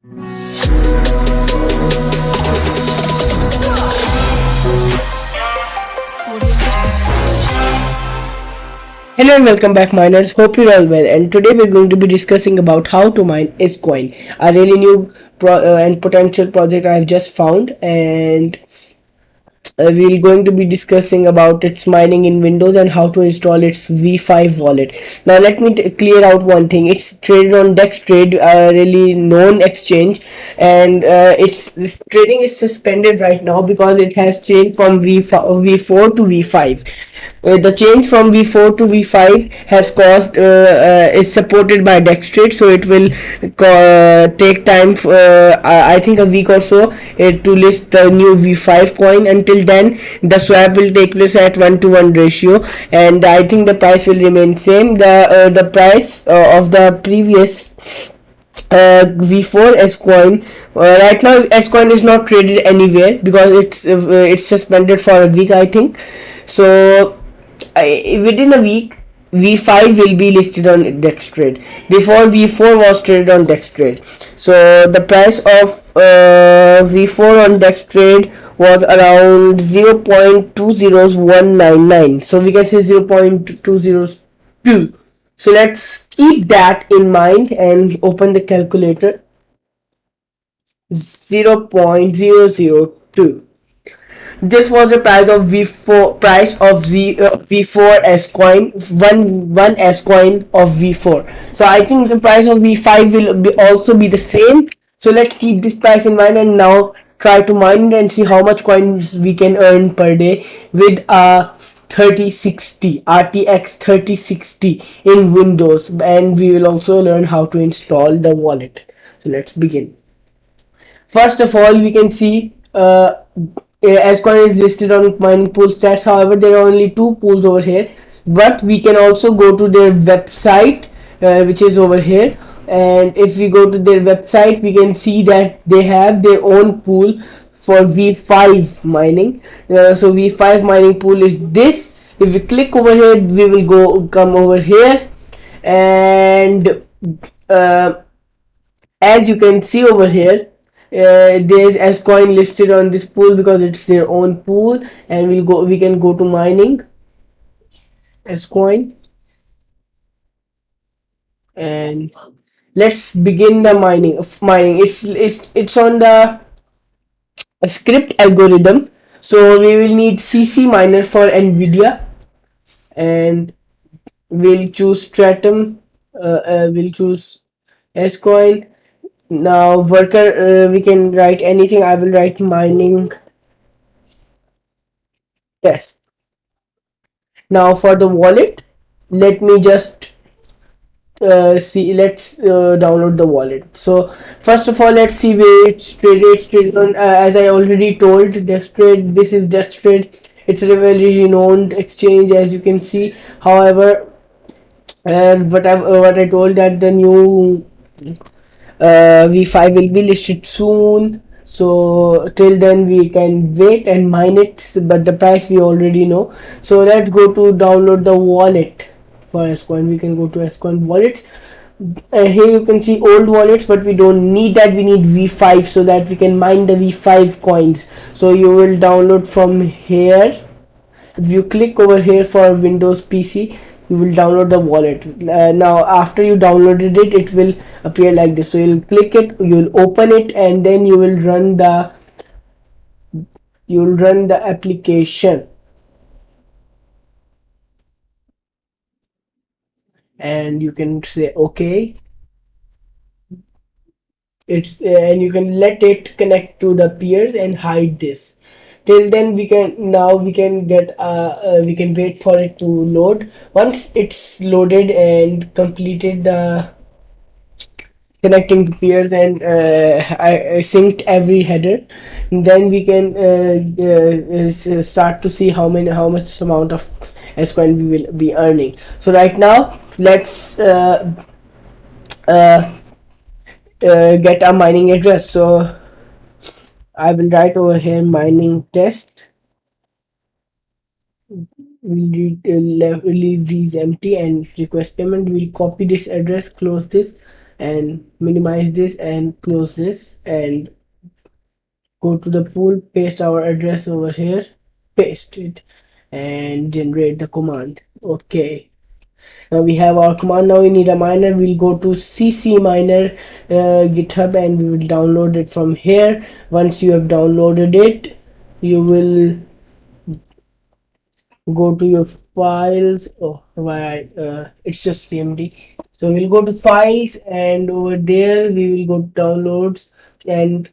Hello and welcome back, miners. Hope you're all well. And today we're going to be discussing about how to mine EZCOIN, a really new and potential project I've just found. And we're going to be discussing about its mining in Windows and how to install its V5 wallet. Now let me clear out one thing. It's traded on DexTrade, a really known exchange, and its trading is suspended right now because it has changed from V4 to V5. The change from V4 to V5 has caused is supported by DexTrade, so it will take time I think a week or so to list the new V5 coin. Until then, the swap will take place at 1-to-1 ratio, and I think the price will remain same. The price of the previous V4 Ezcoin, right now Ezcoin is not traded anywhere because it's suspended for a week, I think. So within a week, V5 will be listed on DexTrade. Before, V4 was traded on DexTrade. So the price of V4 on DexTrade was around 0.20199. So we can say 0.202. So let's keep that in mind and open the calculator. 0.002. This was the price of V4 Ezcoin, one Ezcoin of V4. So I think the price of V5 will also be the same. So let's keep this price in mind and now try to mine it and see how much coins we can earn per day with a 3060 RTX 3060 in Windows, and we will also learn how to install the wallet. So let's begin. First of all, we can see Ezcoin is listed on mining pool stats. However, there are only two pools over here, but we can also go to their website, which is over here. And if we go to their website, we can see that they have their own pool for V5 mining. So V5 mining pool is this. If we click over here, we will come over here, and as you can see over here, there's Ezcoin listed on this pool because it's their own pool, and we can go to mining Ezcoin, and let's begin the mining. It's on the script algorithm, so we will need CC miner for NVIDIA, and we'll choose Stratum. We'll choose Ezcoin. Now worker, we can write anything. I will write mining test. Now for the wallet, let me just see. Let's download the wallet. So first of all, let's see where it's traded. It's traded on, as I already told, DexTrade. This is DexTrade. It's a very renowned exchange, as you can see. However, and what I told that the new V5 will be listed soon, so till then we can wait and mine it, but the price we already know. So let's go to download the wallet for Ezcoin. We can go to Ezcoin wallets, and here you can see old wallets, but we don't need that. We need V5 so that we can mine the V5 coins. So you will download from here. If you click over here for Windows PC, you will download the wallet. Now after you downloaded it, it will appear like this. So you'll click it, you'll open it, and then you will run the application, and you can say okay. It's and you can let it connect to the peers and hide this. Till then, we can get we can wait for it to load. Once it's loaded and completed the connecting to peers and I synced every header, then we can start to see how much amount of Ezcoin we will be earning. So right now, let's get a mining address. So I will write over here mining test. We'll leave these empty and request payment. We'll copy this address, close this, and minimize this and close this and go to the pool, paste our address over here, paste it, and generate the command. Okay, now we have our command. Now we need a miner. We'll go to cc miner github and we will download it from here. Once you have downloaded it, you will go to your files. Oh, why? It's just cmd. So we'll go to files, and over there we will go to downloads and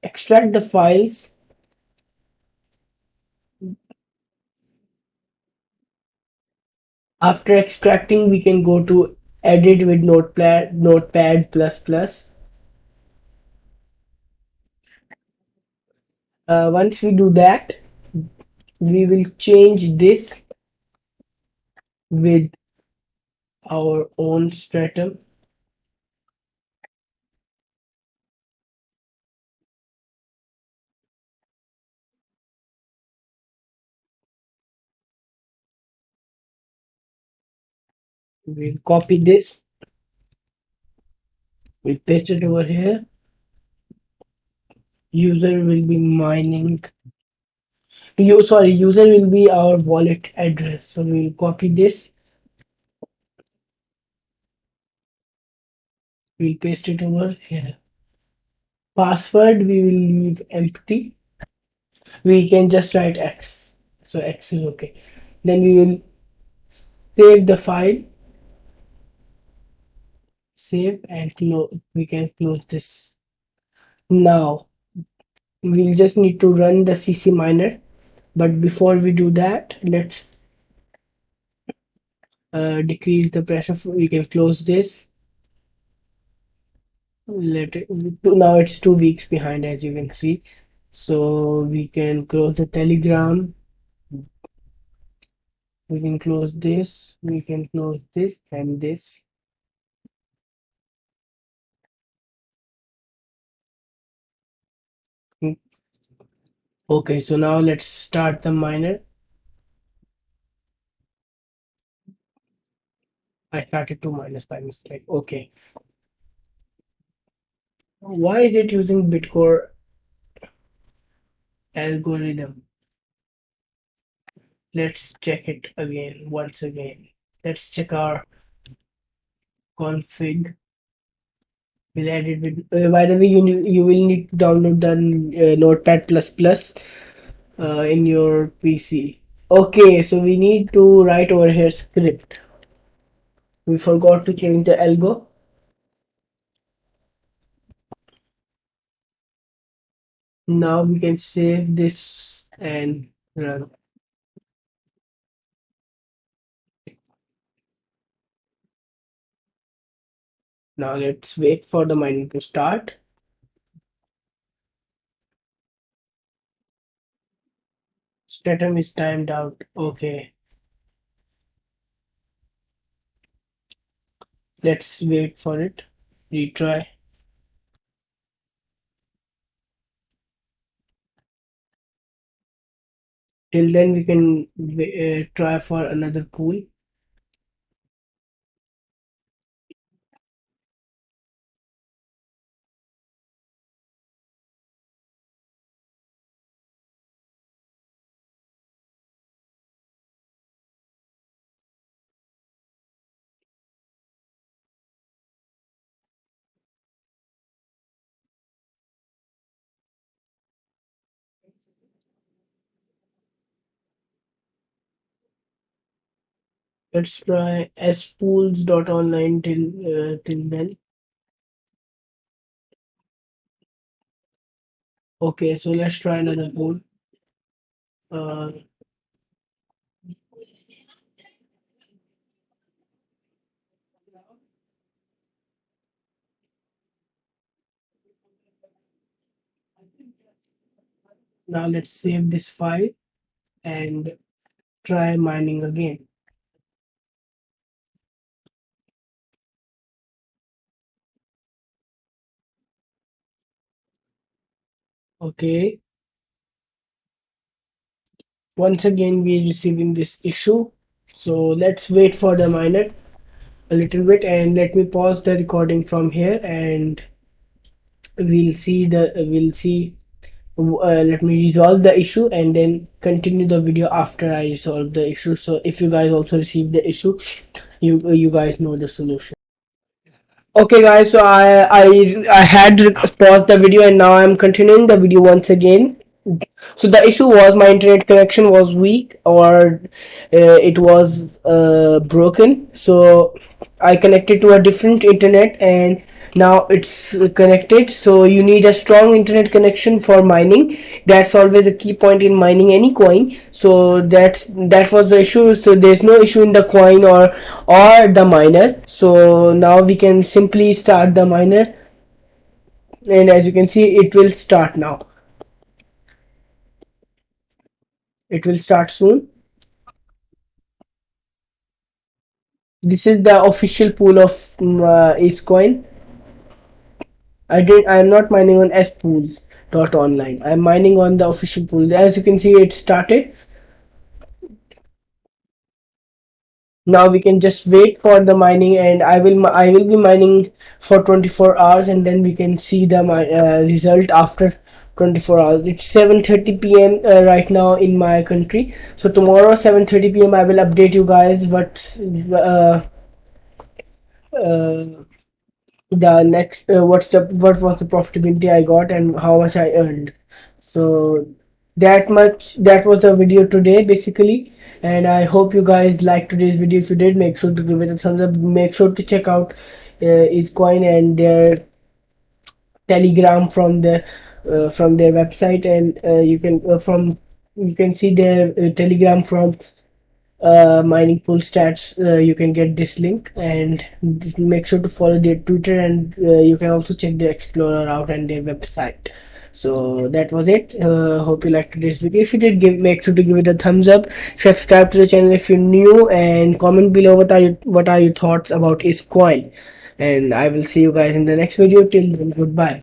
extract the files. After extracting, we can go to edit with notepad plus plus. Once we do that, we will change this with our own stratum. We'll copy this, we'll paste it over here. User will be mining. User will be our wallet address. So we'll copy this, we'll paste it over here. Password we will leave empty. We can just write X. So X is okay. Then we will save the file, save and close. We can close this. Now we'll just need to run the cc miner, but before we do that, let's decrease the pressure. We can close this. Let it. Now it's 2 weeks behind, as you can see. So we can close the telegram. We can close this. We can close this and this. Okay, so now let's start the miner. I started 2 minus by mistake. Okay. Why is it using Bitcore algorithm? Let's check it again, once again. Let's check our config. We'll add it with, by the way, you will need to download the notepad plus plus in your PC. Okay, so we need to write over here script. We forgot to change the algo. Now we can save this and run. Now let's wait for the mining to start. Stratum is timed out. Okay. Let's wait for it. Retry. Till then we can try for another pool. Let's try spools.online till then. Okay, so let's try another pool. Uh, Now let's save this file and try mining again. Okay. Once again we're receiving this issue. So let's wait for the miner. a little bit, and let me pause the recording from here, and we'll see. Let me resolve the issue and then continue the video after I resolve the issue. So if you guys also receive the issue, you guys know the solution. Okay guys, so I had paused the video and now I'm continuing the video once again. So the issue was my internet connection was weak, or it was broken. So I connected to a different internet and now it's connected. So you need a strong internet connection for mining. That's always a key point in mining any coin. So that was the issue. So there's no issue in the coin or the miner. So now we can simply start the miner, and as you can see, it will start now. It will start soon. This is the official pool of EZCOIN. I am not mining on spools.online. I am mining on the official pool. As you can see, it started. Now we can just wait for the mining, and I will be mining for 24 hours, and then we can see the result after 24 hours. It's 7:30 p.m. Right now in my country. So tomorrow 7:30 p.m. I will update you guys uh, the next what was the profitability I got and how much I earned. So that was the video today basically, and I hope you guys liked today's video. If you did, make sure to give it a thumbs up. Make sure to check out EZCOIN and their telegram from their website, and you can see their telegram from mining pool stats. You can get this link, and make sure to follow their Twitter, and you can also check their explorer out and their website. So that was it. Hope you liked today's video. If you did, make sure to give it a thumbs up, subscribe to the channel if you're new, and comment below what are your thoughts about EZCOIN. And I will see you guys in the next video. Till then, goodbye.